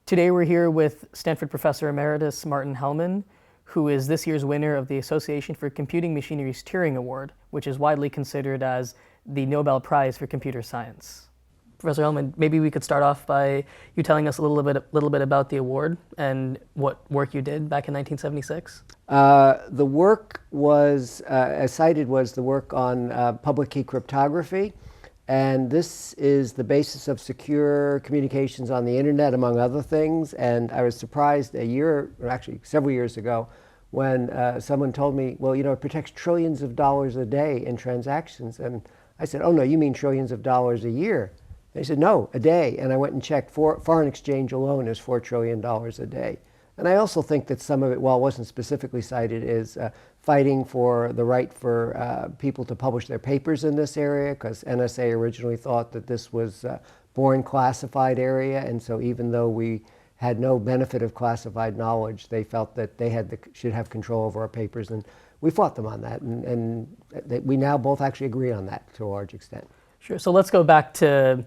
Today we're here with Stanford Professor Emeritus Martin Hellman, who is this year's winner of the Association for Computing Machinery's Turing Award, which is widely considered as the Nobel Prize for computer science. Professor Hellman, maybe we could start off by you telling us a little bit about the award and what work you did back in 1976. The work was, as cited, was the work on public key cryptography. And this is the basis of secure communications on the internet, among other things. And I was surprised actually several years ago, when someone told me, well, you know, it protects trillions of dollars a day in transactions. And I said, oh no, you mean trillions of dollars a year? They said, no, a day. And I went and checked, foreign exchange alone is $4 trillion a day. And I also think that some of it, while it wasn't specifically cited, is fighting for the right for people to publish their papers in this area, because NSA originally thought that this was a born classified area, and so even though we had no benefit of classified knowledge, they felt that they should have control over our papers, and we fought them on that, and we now both actually agree on that to a large extent. Sure, so let's go back to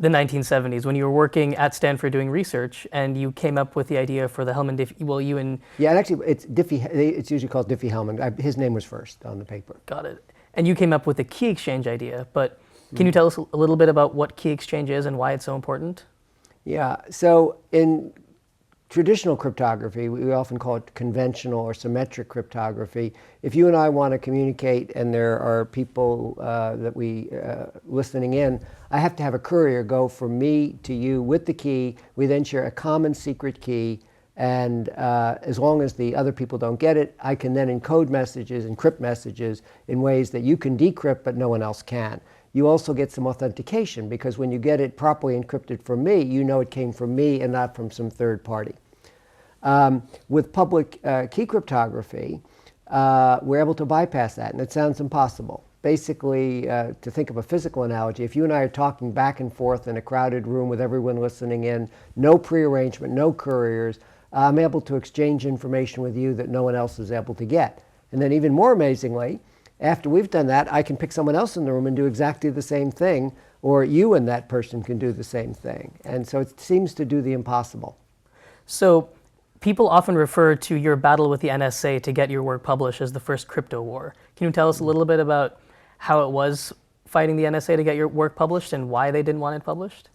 the 1970s, when you were working at Stanford doing research, and you came up with the idea for the Hellman-Diffie. Well, you and yeah, and actually, it's Diffie. It's usually called Diffie-Hellman. His name was first on the paper. Got it. And you came up with the key exchange idea. But can you tell us a little bit about what key exchange is and why it's so important? Yeah. So in traditional cryptography, we often call it conventional or symmetric cryptography. If you and I want to communicate, and there are people that we listening in, I have to have a courier go from me to you with the key. We then share a common secret key, and as long as the other people don't get it, I can then encode messages, encrypt messages in ways that you can decrypt but no one else can. You also get some authentication, because when you get it properly encrypted from me, you know it came from me and not from some third party. With public key cryptography, we're able to bypass that, and it sounds impossible. Basically, to think of a physical analogy, if you and I are talking back and forth in a crowded room with everyone listening in, no prearrangement, no couriers, I'm able to exchange information with you that no one else is able to get. And then even more amazingly, after we've done that, I can pick someone else in the room and do exactly the same thing, or you and that person can do the same thing. And so it seems to do the impossible. So people often refer to your battle with the NSA to get your work published as the first crypto war. Can you tell us a little bit about how it was fighting the NSA to get your work published and why they didn't want it published?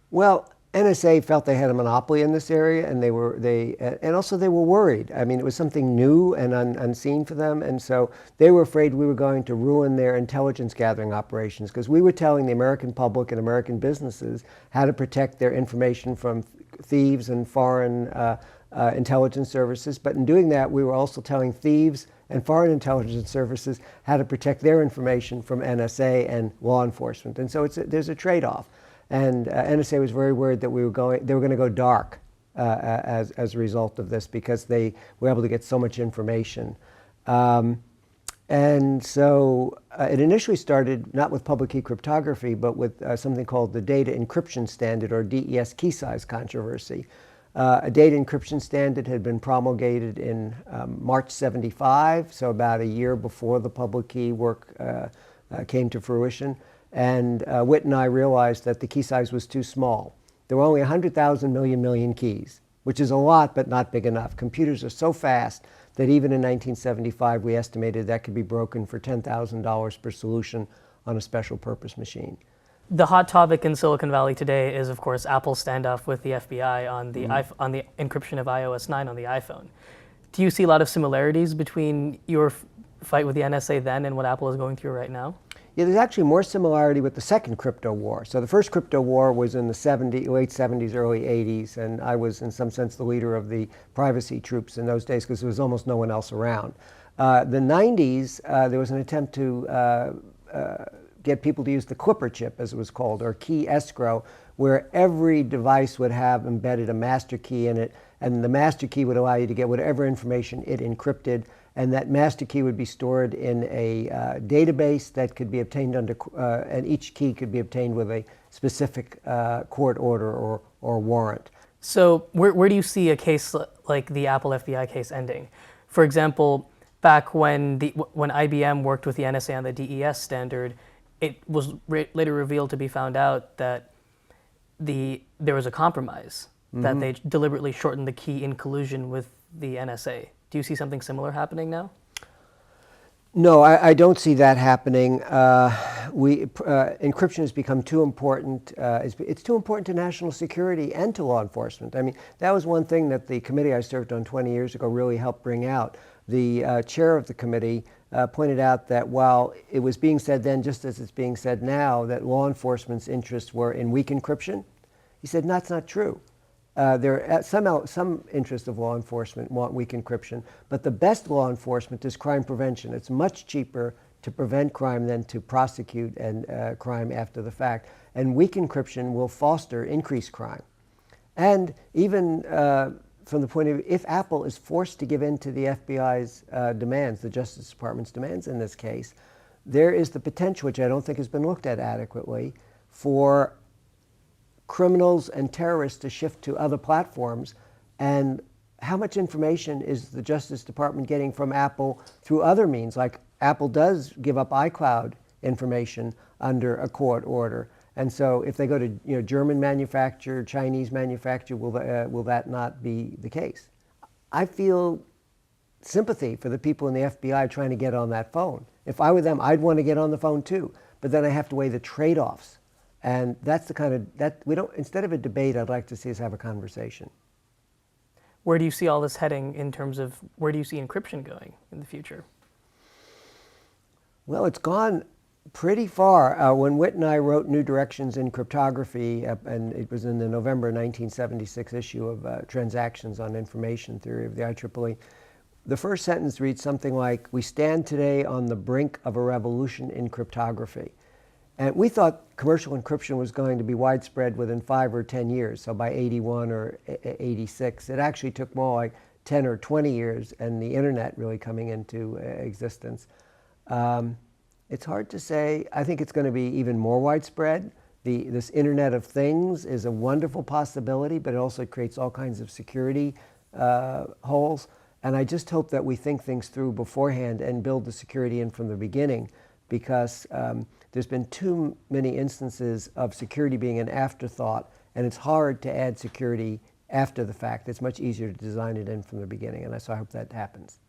Well, NSA felt they had a monopoly in this area, and and also they were worried. I mean, it was something new and unseen for them, and so they were afraid we were going to ruin their intelligence gathering operations, because we were telling the American public and American businesses how to protect their information from thieves and foreign intelligence services. But in doing that, we were also telling thieves and foreign intelligence services how to protect their information from NSA and law enforcement. And so there's a trade-off. And NSA was very worried that they were going to go dark as a result of this, because they were able to get so much information. And so it initially started not with public key cryptography, but with something called the Data Encryption Standard, or DES key size controversy. A data encryption standard had been promulgated in March '75, so about a year before the public key work came to fruition. And Witt and I realized that the key size was too small. There were only 100,000 million keys, which is a lot, but not big enough. Computers are so fast that even in 1975, we estimated that could be broken for $10,000 per solution on a special purpose machine. The hot topic in Silicon Valley today is, of course, Apple's standoff with the FBI on the on the encryption of iOS 9 on the iPhone. Do you see a lot of similarities between your fight with the NSA then and what Apple is going through right now? Yeah, there's actually more similarity with the second crypto war. So the first crypto war was in the late 70s, early 80s, and I was in some sense the leader of the privacy troops in those days, because there was almost no one else around. The 90s, there was an attempt to get people to use the Clipper chip, as it was called, or key escrow, where every device would have embedded a master key in it, and the master key would allow you to get whatever information it encrypted, and that master key would be stored in a database that could be obtained and each key could be obtained with a specific court order or warrant. So where do you see a case like the Apple FBI case ending? For example, back when IBM worked with the NSA on the DES standard, it was later revealed to be found out that there was a compromise, that they deliberately shortened the key in collusion with the NSA. Do you see something similar happening now? No, I don't see that happening. Encryption has become too important. It's too important to national security and to law enforcement. I mean, that was one thing that the committee I served on 20 years ago really helped bring out. The chair of the committee pointed out that while it was being said then, just as it's being said now, that law enforcement's interests were in weak encryption, he said that's not true. There are some interests of law enforcement want weak encryption, but the best law enforcement is crime prevention. It's much cheaper to prevent crime than to prosecute crime after the fact. And weak encryption will foster increased crime. And even from the point of view, if Apple is forced to give in to the FBI's demands, the Justice Department's demands in this case, there is the potential, which I don't think has been looked at adequately, for criminals and terrorists to shift to other platforms. And how much information is the Justice Department getting from Apple through other means? Like Apple does give up iCloud information under a court order. And so if they go to German manufacturer, Chinese manufacturer, will that not be the case? I feel sympathy for the people in the FBI trying to get on that phone. If I were them, I'd want to get on the phone too. But then I have to weigh the trade-offs. And that's the kind of, instead of a debate, I'd like to see us have a conversation. Where do you see all this heading in terms of, where do you see encryption going in the future? Well, it's gone pretty far. When Witt and I wrote New Directions in Cryptography, and it was in the November 1976 issue of Transactions on Information Theory of the IEEE, the first sentence reads something like, "We stand today on the brink of a revolution in cryptography." And we thought commercial encryption was going to be widespread within 5 or 10 years. So by 81 or 86, it actually took more like 10 or 20 years and the internet really coming into existence. It's hard to say. I think it's going to be even more widespread. This Internet of Things is a wonderful possibility, but it also creates all kinds of security holes. And I just hope that we think things through beforehand and build the security in from the beginning, because there's been too many instances of security being an afterthought, and it's hard to add security after the fact. It's much easier to design it in from the beginning, and so I hope that happens.